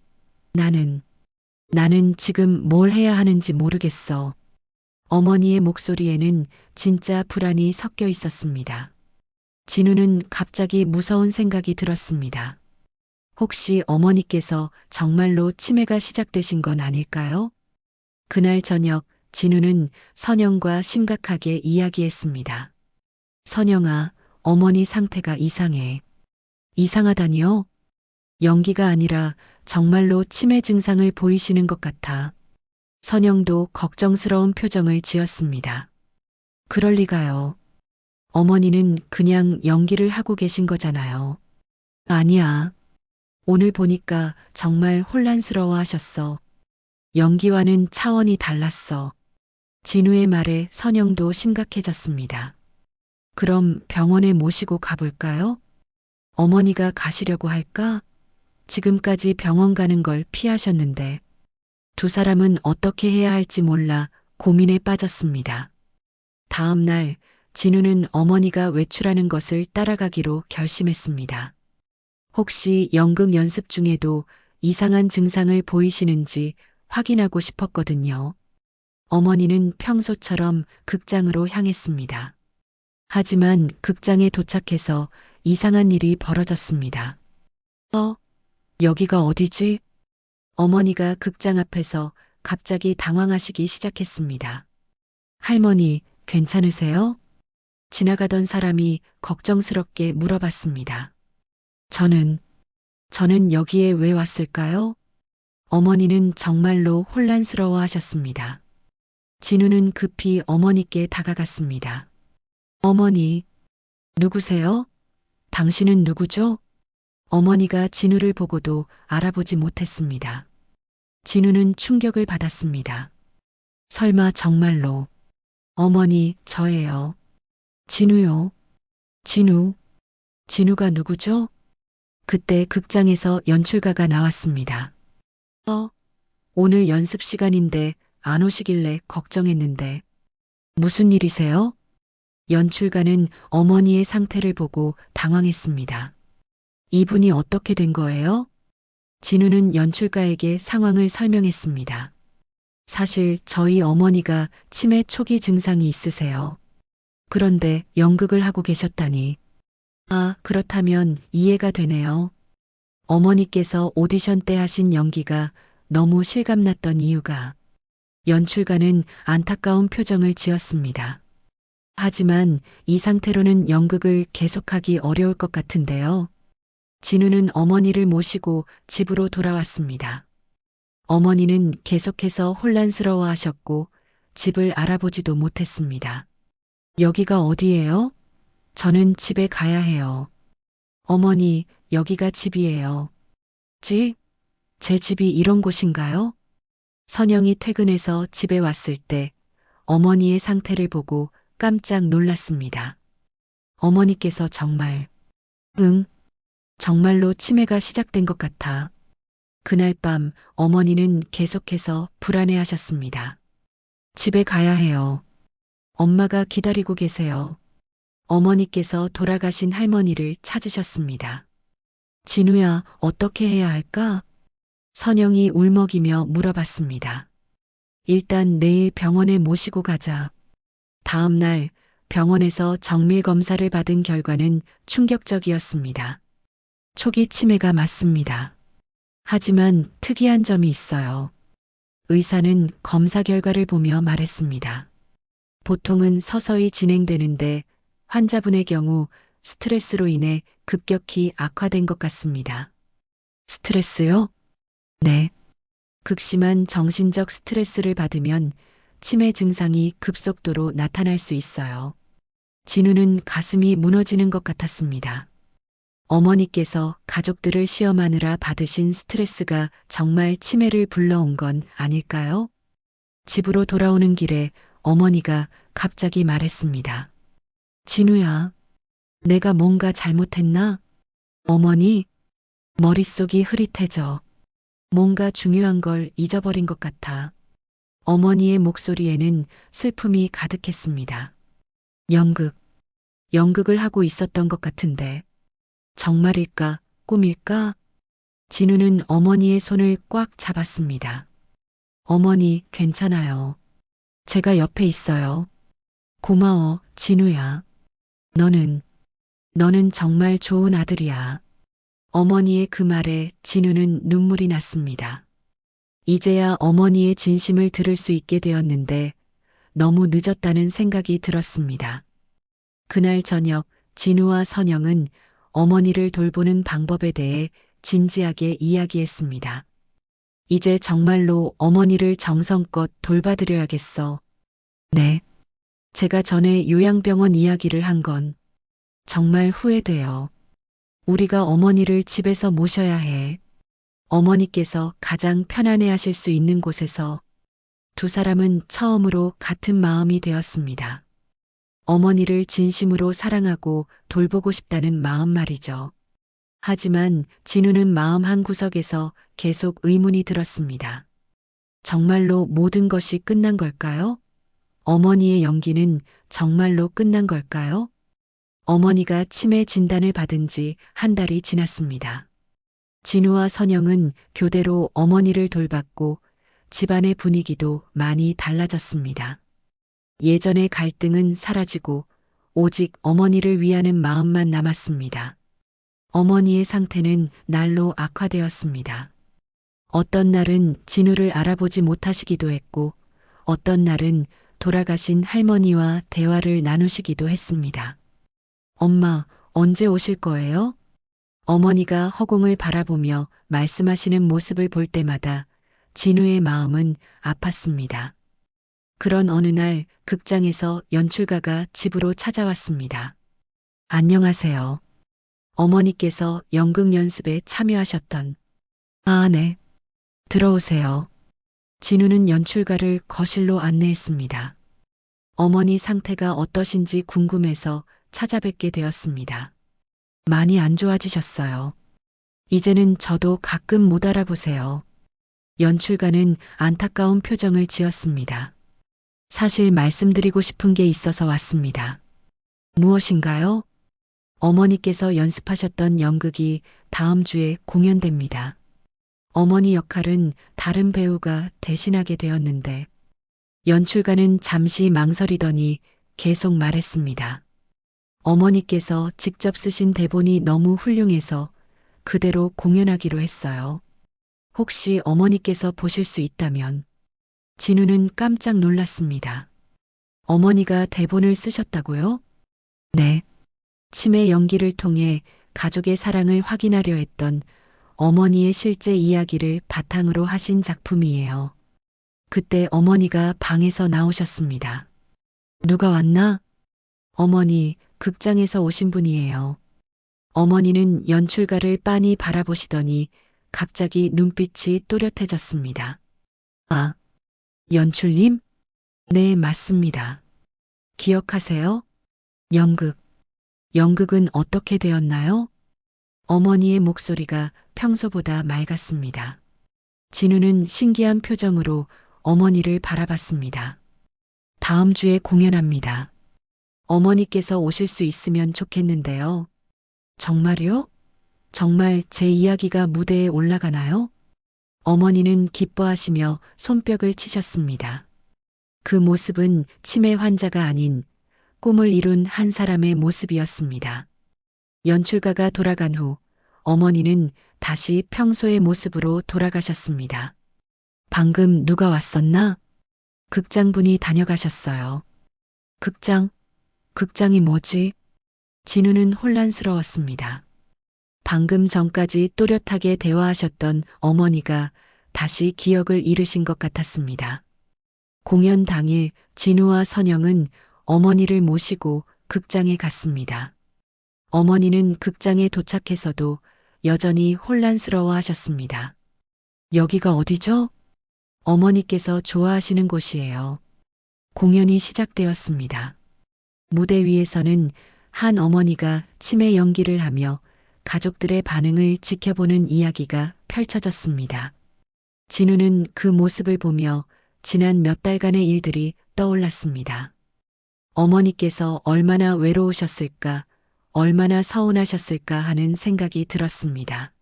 나는 지금 뭘 해야 하는지 모르겠어. 어머니의 목소리에는 진짜 불안이 섞여 있었습니다. 진우는 갑자기 무서운 생각이 들었습니다. 혹시 어머니께서 정말로 치매가 시작되신 건 아닐까요? 그날 저녁 진우는 선영과 심각하게 이야기했습니다. 선영아, 어머니 상태가 이상해. 이상하다니요? 연기가 아니라 정말로 치매 증상을 보이시는 것 같아. 선영도 걱정스러운 표정을 지었습니다. 그럴 리가요. 어머니는 그냥 연기를 하고 계신 거잖아요. 아니야. 오늘 보니까 정말 혼란스러워 하셨어. 연기와는 차원이 달랐어. 진우의 말에 선영도 심각해졌습니다. 그럼 병원에 모시고 가볼까요? 어머니가 가시려고 할까? 지금까지 병원 가는 걸 피하셨는데 두 사람은 어떻게 해야 할지 몰라 고민에 빠졌습니다. 다음 날 진우는 어머니가 외출하는 것을 따라가기로 결심했습니다. 혹시 연극 연습 중에도 이상한 증상을 보이시는지 확인하고 싶었거든요. 어머니는 평소처럼 극장으로 향했습니다. 하지만 극장에 도착해서 이상한 일이 벌어졌습니다. 여기가 어디지? 어머니가 극장 앞에서 갑자기 당황하시기 시작했습니다. 할머니, 괜찮으세요? 지나가던 사람이 걱정스럽게 물어봤습니다. 저는 여기에 왜 왔을까요? 어머니는 정말로 혼란스러워 하셨습니다. 진우는 급히 어머니께 다가갔습니다. 어머니, 누구세요? 당신은 누구죠? 어머니가 진우를 보고도 알아보지 못했습니다. 진우는 충격을 받았습니다. 설마 정말로. 어머니, 저예요. 진우요. 진우가 누구죠? 그때 극장에서 연출가가 나왔습니다. 오늘 연습 시간인데 안 오시길래 걱정했는데. 무슨 일이세요? 연출가는 어머니의 상태를 보고 당황했습니다. 이분이 어떻게 된 거예요? 진우는 연출가에게 상황을 설명했습니다. 사실 저희 어머니가 치매 초기 증상이 있으세요. 그런데 연극을 하고 계셨다니. 아, 그렇다면 이해가 되네요. 어머니께서 오디션 때 하신 연기가 너무 실감났던 이유가. 연출가는 안타까운 표정을 지었습니다. 하지만 이 상태로는 연극을 계속하기 어려울 것 같은데요. 진우는 어머니를 모시고 집으로 돌아왔습니다. 어머니는 계속해서 혼란스러워 하셨고 집을 알아보지도 못했습니다. 여기가 어디예요? 저는 집에 가야 해요. 어머니, 여기가 집이에요. 집? 제 집이 이런 곳인가요? 선영이 퇴근해서 집에 왔을 때 어머니의 상태를 보고 깜짝 놀랐습니다. 어머니께서 정말로 치매가 시작된 것 같아. 그날 밤 어머니는 계속해서 불안해하셨습니다. 집에 가야 해요. 엄마가 기다리고 계세요. 어머니께서 돌아가신 할머니를 찾으셨습니다. 진우야, 어떻게 해야 할까? 선영이 울먹이며 물어봤습니다. 일단 내일 병원에 모시고 가자. 다음 날 병원에서 정밀 검사를 받은 결과는 충격적이었습니다. 초기 치매가 맞습니다. 하지만 특이한 점이 있어요. 의사는 검사 결과를 보며 말했습니다. 보통은 서서히 진행되는데 환자분의 경우 스트레스로 인해 급격히 악화된 것 같습니다. 스트레스요? 네. 극심한 정신적 스트레스를 받으면 치매 증상이 급속도로 나타날 수 있어요. 진우는 가슴이 무너지는 것 같았습니다. 어머니께서 가족들을 시험하느라 받으신 스트레스가 정말 치매를 불러온 건 아닐까요? 집으로 돌아오는 길에 어머니가 갑자기 말했습니다. 진우야, 내가 뭔가 잘못했나? 어머니, 머릿속이 흐릿해져. 뭔가 중요한 걸 잊어버린 것 같아. 어머니의 목소리에는 슬픔이 가득했습니다. 연극을 하고 있었던 것 같은데. 정말일까, 꿈일까? 진우는 어머니의 손을 꽉 잡았습니다. 어머니, 괜찮아요. 제가 옆에 있어요. 고마워, 진우야. 너는 정말 좋은 아들이야. 어머니의 그 말에 진우는 눈물이 났습니다. 이제야 어머니의 진심을 들을 수 있게 되었는데 너무 늦었다는 생각이 들었습니다. 그날 저녁 진우와 선영은 어머니를 돌보는 방법에 대해 진지하게 이야기했습니다. 이제 정말로 어머니를 정성껏 돌봐드려야겠어. 네. 제가 전에 요양병원 이야기를 한 건 정말 후회돼요. 우리가 어머니를 집에서 모셔야 해. 어머니께서 가장 편안해 하실 수 있는 곳에서. 두 사람은 처음으로 같은 마음이 되었습니다. 어머니를 진심으로 사랑하고 돌보고 싶다는 마음 말이죠. 하지만 진우는 마음 한구석에서 계속 의문이 들었습니다. 정말로 모든 것이 끝난 걸까요? 어머니의 연기는 정말로 끝난 걸까요? 어머니가 치매 진단을 받은 지 한 달이 지났습니다. 진우와 선영은 교대로 어머니를 돌봤고 집안의 분위기도 많이 달라졌습니다. 예전의 갈등은 사라지고 오직 어머니를 위하는 마음만 남았습니다. 어머니의 상태는 날로 악화되었습니다. 어떤 날은 진우를 알아보지 못하시기도 했고 어떤 날은 돌아가신 할머니와 대화를 나누시기도 했습니다. 엄마, 언제 오실 거예요? 어머니가 허공을 바라보며 말씀하시는 모습을 볼 때마다 진우의 마음은 아팠습니다. 그런 어느 날 극장에서 연출가가 집으로 찾아왔습니다. 안녕하세요. 어머니께서 연극 연습에 참여하셨던. 아, 네. 들어오세요. 진우는 연출가를 거실로 안내했습니다. 어머니 상태가 어떠신지 궁금해서 찾아뵙게 되었습니다. 많이 안 좋아지셨어요. 이제는 저도 가끔 못 알아보세요. 연출가는 안타까운 표정을 지었습니다. 사실 말씀드리고 싶은 게 있어서 왔습니다. 무엇인가요? 어머니께서 연습하셨던 연극이 다음 주에 공연됩니다. 어머니 역할은 다른 배우가 대신하게 되었는데 연출가는 잠시 망설이더니 계속 말했습니다. 어머니께서 직접 쓰신 대본이 너무 훌륭해서 그대로 공연하기로 했어요. 혹시 어머니께서 보실 수 있다면. 진우는 깜짝 놀랐습니다. 어머니가 대본을 쓰셨다고요? 네. 치매 연기를 통해 가족의 사랑을 확인하려 했던 어머니의 실제 이야기를 바탕으로 하신 작품이에요. 그때 어머니가 방에서 나오셨습니다. 누가 왔나? 어머니, 극장에서 오신 분이에요. 어머니는 연출가를 빤히 바라보시더니 갑자기 눈빛이 또렷해졌습니다. 아, 연출님? 네, 맞습니다. 기억하세요? 연극은 어떻게 되었나요? 어머니의 목소리가 평소보다 맑았습니다. 진우는 신기한 표정으로 어머니를 바라봤습니다. 다음 주에 공연합니다. 어머니께서 오실 수 있으면 좋겠는데요. 정말요? 정말 제 이야기가 무대에 올라가나요? 어머니는 기뻐하시며 손뼉을 치셨습니다. 그 모습은 치매 환자가 아닌 꿈을 이룬 한 사람의 모습이었습니다. 연출가가 돌아간 후 어머니는 다시 평소의 모습으로 돌아가셨습니다. 방금 누가 왔었나? 극장분이 다녀가셨어요. 극장이 뭐지? 진우는 혼란스러웠습니다. 방금 전까지 또렷하게 대화하셨던 어머니가 다시 기억을 잃으신 것 같았습니다. 공연 당일 진우와 선영은 어머니를 모시고 극장에 갔습니다. 어머니는 극장에 도착해서도 여전히 혼란스러워 하셨습니다. 여기가 어디죠? 어머니께서 좋아하시는 곳이에요. 공연이 시작되었습니다. 무대 위에서는 한 어머니가 치매 연기를 하며 가족들의 반응을 지켜보는 이야기가 펼쳐졌습니다. 진우는 그 모습을 보며 지난 몇 달간의 일들이 떠올랐습니다. 어머니께서 얼마나 외로우셨을까, 얼마나 서운하셨을까 하는 생각이 들었습니다.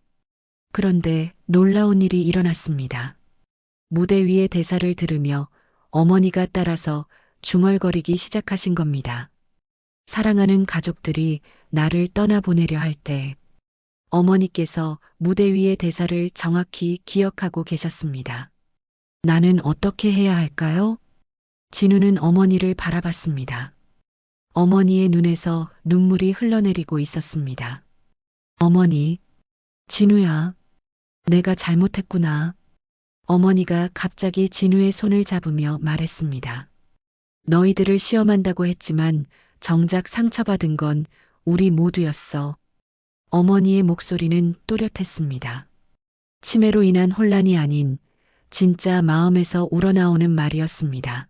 그런데 놀라운 일이 일어났습니다. 무대 위의 대사를 들으며 어머니가 따라서 중얼거리기 시작하신 겁니다. 사랑하는 가족들이 나를 떠나보내려 할 때 어머니께서 무대 위의 대사를 정확히 기억하고 계셨습니다. 나는 어떻게 해야 할까요? 진우는 어머니를 바라봤습니다. 어머니의 눈에서 눈물이 흘러내리고 있었습니다. 어머니, 진우야, 내가 잘못했구나. 어머니가 갑자기 진우의 손을 잡으며 말했습니다. 너희들을 시험한다고 했지만 정작 상처받은 건 우리 모두였어. 어머니의 목소리는 또렷했습니다. 치매로 인한 혼란이 아닌 진짜 마음에서 우러나오는 말이었습니다.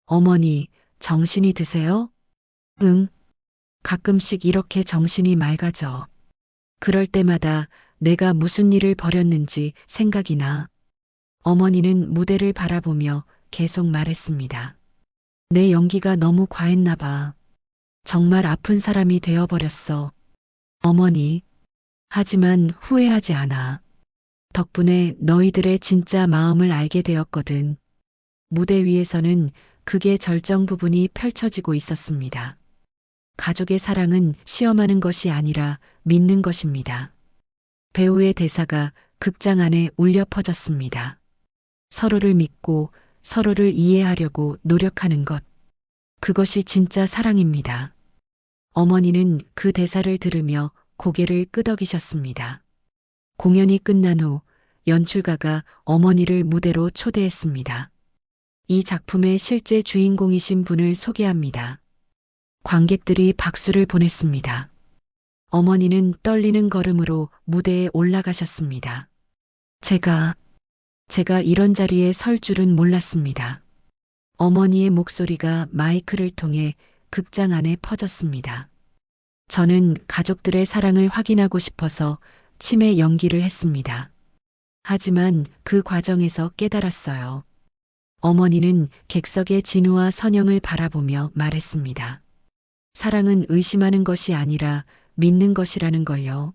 어머니, 정신이 드세요? 응. 가끔씩 이렇게 정신이 맑아져. 그럴 때마다 내가 무슨 일을 벌였는지 생각이 나. 어머니는 무대를 바라보며 계속 말했습니다. 내 연기가 너무 과했나 봐. 정말 아픈 사람이 되어버렸어. 어머니. 하지만 후회하지 않아. 덕분에 너희들의 진짜 마음을 알게 되었거든. 무대 위에서는 극의 절정 부분이 펼쳐지고 있었습니다. 가족의 사랑은 시험하는 것이 아니라 믿는 것입니다. 배우의 대사가 극장 안에 울려 퍼졌습니다. 서로를 믿고 서로를 이해하려고 노력하는 것. 그것이 진짜 사랑입니다. 어머니는 그 대사를 들으며 고개를 끄덕이셨습니다. 공연이 끝난 후 연출가가 어머니를 무대로 초대했습니다. 이 작품의 실제 주인공이신 분을 소개합니다. 관객들이 박수를 보냈습니다. 어머니는 떨리는 걸음으로 무대에 올라가셨습니다. 제가 이런 자리에 설 줄은 몰랐습니다. 어머니의 목소리가 마이크를 통해 극장 안에 퍼졌습니다. 저는 가족들의 사랑을 확인하고 싶어서 치매 연기를 했습니다. 하지만 그 과정에서 깨달았어요. 어머니는 객석의 진우와 선영을 바라보며 말했습니다. 사랑은 의심하는 것이 아니라 믿는 것이라는 걸요.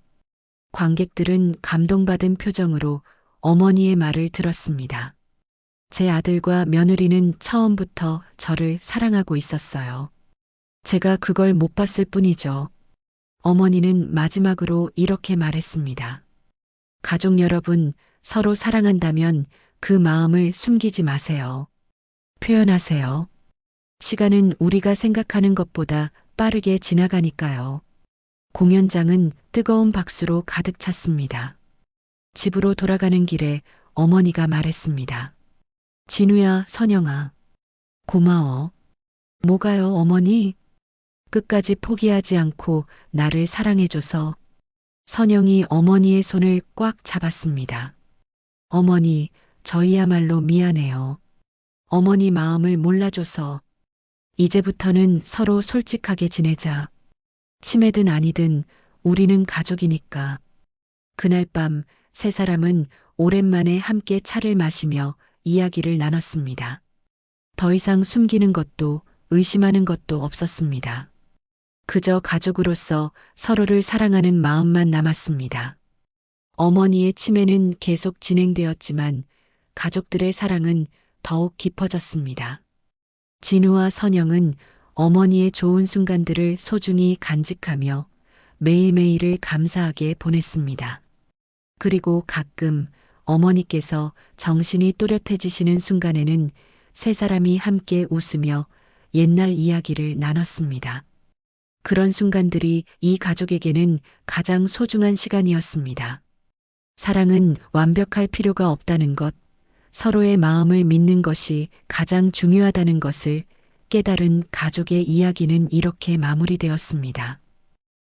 관객들은 감동받은 표정으로 어머니의 말을 들었습니다. 제 아들과 며느리는 처음부터 저를 사랑하고 있었어요. 제가 그걸 못 봤을 뿐이죠. 어머니는 마지막으로 이렇게 말했습니다. 가족 여러분, 서로 사랑한다면 그 마음을 숨기지 마세요. 표현하세요. 시간은 우리가 생각하는 것보다 빠르게 지나가니까요. 공연장은 뜨거운 박수로 가득 찼습니다. 집으로 돌아가는 길에 어머니가 말했습니다. 진우야, 선영아. 고마워. 뭐가요, 어머니? 끝까지 포기하지 않고 나를 사랑해줘서. 선영이 어머니의 손을 꽉 잡았습니다. 어머니, 저희야말로 미안해요. 어머니 마음을 몰라줘서. 이제부터는 서로 솔직하게 지내자. 치매든 아니든 우리는 가족이니까. 그날 밤 세 사람은 오랜만에 함께 차를 마시며 이야기를 나눴습니다. 더 이상 숨기는 것도 의심하는 것도 없었습니다. 그저 가족으로서 서로를 사랑하는 마음만 남았습니다. 어머니의 치매는 계속 진행되었지만 가족들의 사랑은 더욱 깊어졌습니다. 진우와 선영은 어머니의 좋은 순간들을 소중히 간직하며 매일매일을 감사하게 보냈습니다. 그리고 가끔 어머니께서 정신이 또렷해지시는 순간에는 세 사람이 함께 웃으며 옛날 이야기를 나눴습니다. 그런 순간들이 이 가족에게는 가장 소중한 시간이었습니다. 사랑은 완벽할 필요가 없다는 것, 서로의 마음을 믿는 것이 가장 중요하다는 것을 깨달은 가족의 이야기는 이렇게 마무리되었습니다.